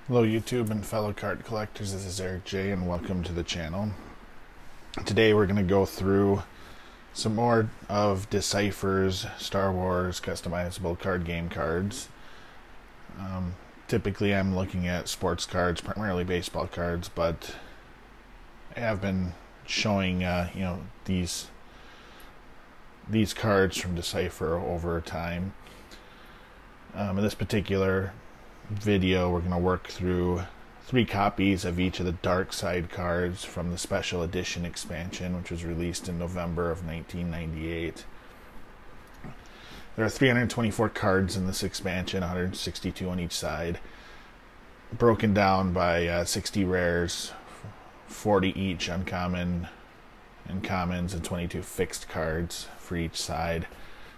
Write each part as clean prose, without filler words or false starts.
Hello YouTube and fellow card collectors, this is Eric J and welcome to the channel. Today we're going to go through some more of Decipher's Star Wars customizable card game cards. Typically I'm looking at sports cards, primarily baseball cards, but I have been showing these cards from Decipher over time. In this particular video we're going to work through 3 copies of each of the dark side cards from the special edition expansion, which was released in November of 1998. There are 324 cards in this expansion, 162 on each side, broken down by 60 rares, 40 each uncommon and commons, and 22 fixed cards for each side.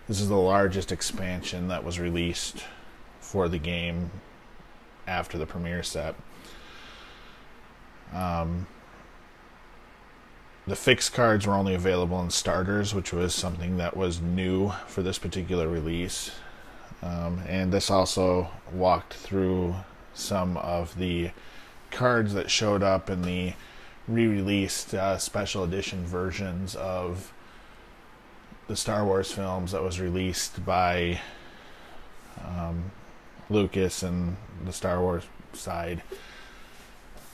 This is the largest expansion that was released for the game after the premiere set. The fixed cards were only available in starters, which was something that was new for this particular release. And this also walked through some of the cards that showed up in the re-released special edition versions of the Star Wars films that was released by Lucas and the Star Wars side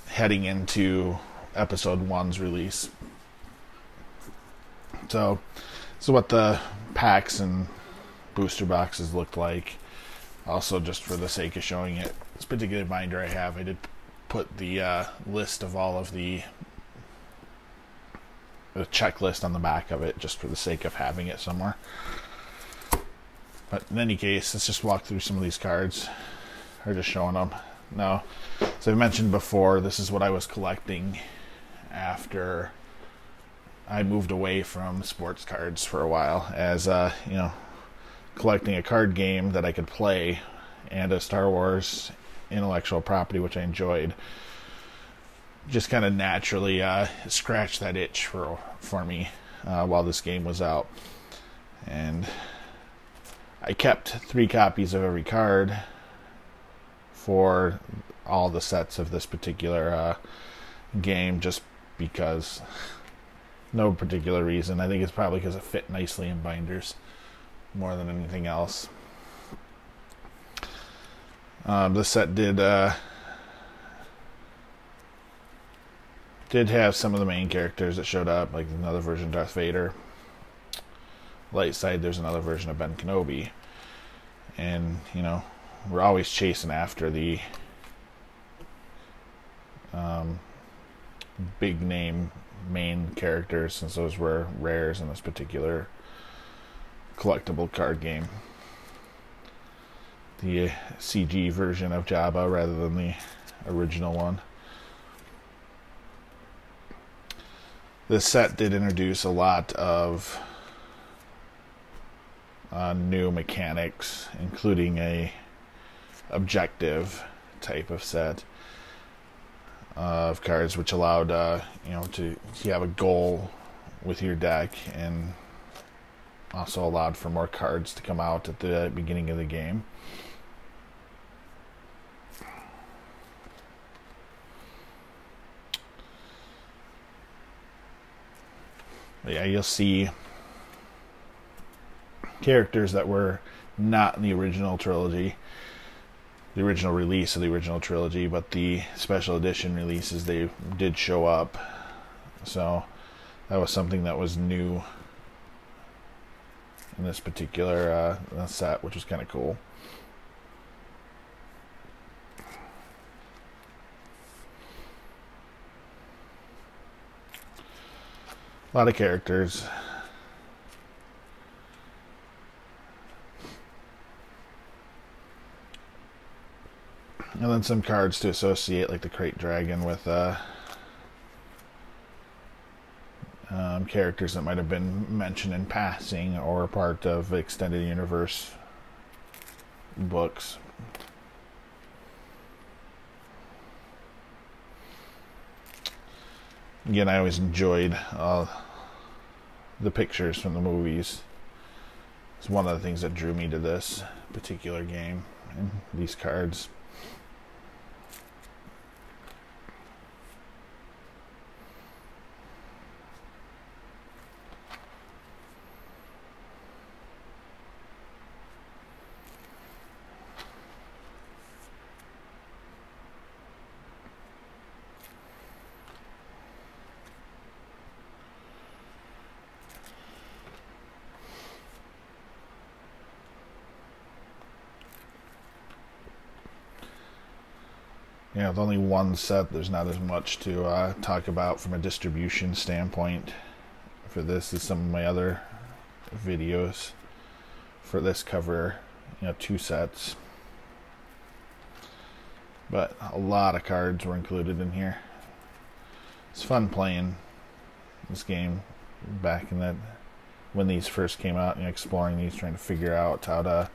heading into episode 1's release. So what the packs and booster boxes looked like. Also, just for the sake of showing it, this particular binder I have, I did put the list of all of the checklist on the back of it, just for the sake of having it somewhere. But in any case, let's just walk through some of these cards, or just showing them. Now, as I mentioned before, this is what I was collecting after I moved away from sports cards for a while, as collecting a card game that I could play and a Star Wars intellectual property, which I enjoyed, just kind of naturally scratched that itch for me while this game was out. And I kept 3 copies of every card for all the sets of this particular game, just because. No particular reason. I think it's probably because it fit nicely in binders more than anything else. This set did have some of the main characters that showed up, like another version of Darth Vader. Light side, there's another version of Ben Kenobi. And, we're always chasing after the big name main characters, since those were rares in this particular collectible card game. The CG version of Jabba rather than the original one. This set did introduce a lot of new mechanics, including a objective type of set of cards, which allowed to have a goal with your deck, and also allowed for more cards to come out at the beginning of the game. But yeah, you'll see characters that were not in the original trilogy, the original release of the original trilogy, but the special edition releases, they did show up. So that was something that was new in this particular set, which was kind of cool. A lot of characters. And then some cards to associate, like the Crate Dragon, with characters that might have been mentioned in passing or part of extended universe books. Again, I always enjoyed the pictures from the movies. It's one of the things that drew me to this particular game and these cards. You know, with only one set, there's not as much to talk about from a distribution standpoint. For this is some of my other videos. For this cover, you know, 2 sets. But a lot of cards were included in here. It's fun playing this game back in that when these first came out, and exploring these, trying to figure out how to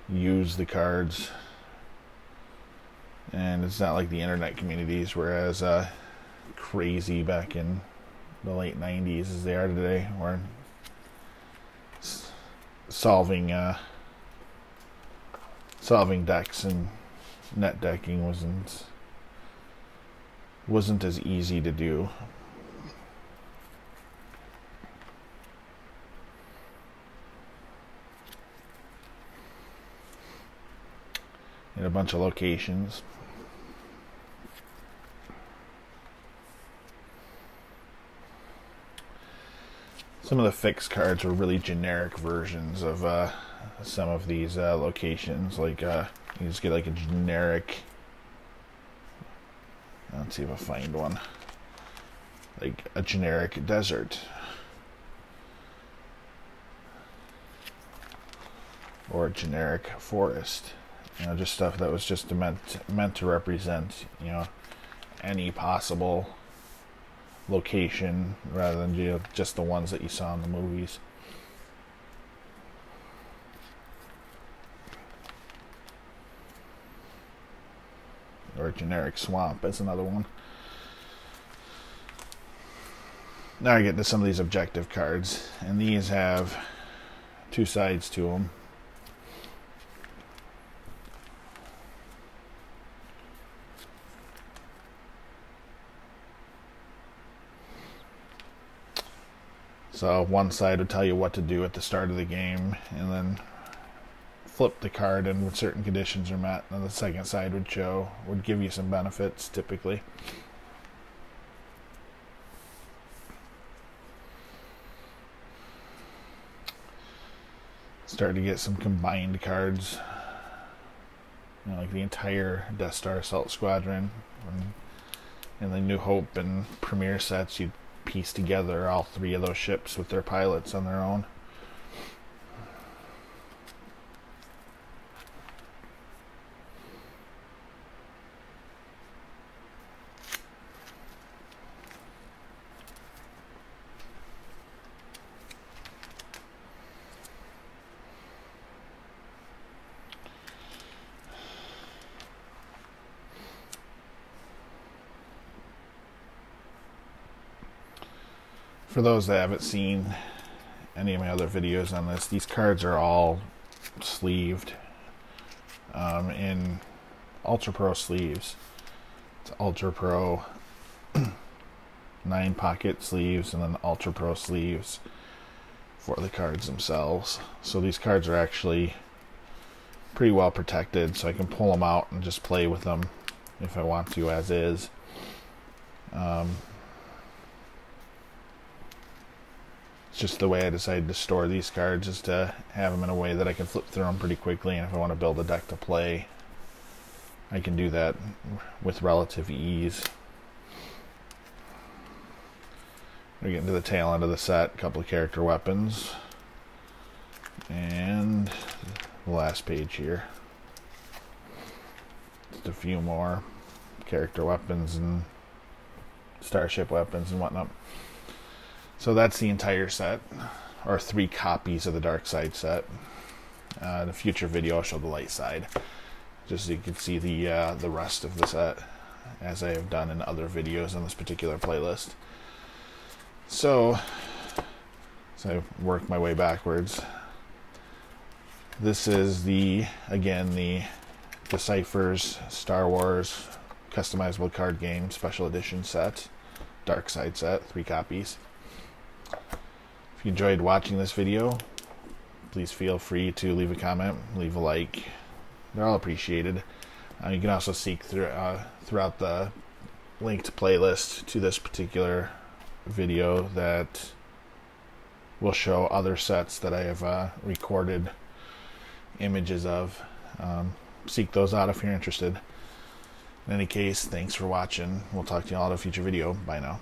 use the cards. And it's not like the internet communities were as crazy back in the late 90s as they are today, where solving decks and net decking wasn't as easy to do. In a bunch of locations. Some of the fixed cards were really generic versions of some of these locations. Like you just get like a generic. Let's see if I find one. Like a generic desert, or a generic forest. You know, just stuff that was just meant to represent, you know, any possible location rather than, you know, just the ones that you saw in the movies. Or a generic swamp is another one. Now I get to some of these objective cards, and these have 2 sides to them. So one side would tell you what to do at the start of the game, and then flip the card and when certain conditions are met, and the second side would give you some benefits typically. Start to get some combined cards, you know, like the entire Death Star Assault Squadron, and the New Hope and Premiere sets. You piece together all 3 of those ships with their pilots on their own. For those that haven't seen any of my other videos on this, these cards are all sleeved in Ultra Pro sleeves. It's Ultra Pro 9 pocket sleeves, and then Ultra Pro sleeves for the cards themselves. So these cards are actually pretty well protected, so I can pull them out and just play with them if I want to as is. Just the way I decided to store these cards is to have them in a way that I can flip through them pretty quickly, and if I want to build a deck to play, I can do that with relative ease. We're getting to the tail end of the set. A couple of character weapons, and the last page here. Just a few more character weapons and starship weapons and whatnot. So that's the entire set, or 3 copies of the dark side set. In a future video I'll show the light side, just so you can see the rest of the set, as I have done in other videos on this particular playlist. So I work my way backwards. This is the Decipher's Star Wars customizable card game special edition set, dark side set, 3 copies. If you enjoyed watching this video, please feel free to leave a comment, leave a like. They're all appreciated. You can also seek throughout the linked playlist to this particular video that will show other sets that I have recorded images of. Seek those out if you're interested. In any case, thanks for watching. We'll talk to you all in a future video. Bye now.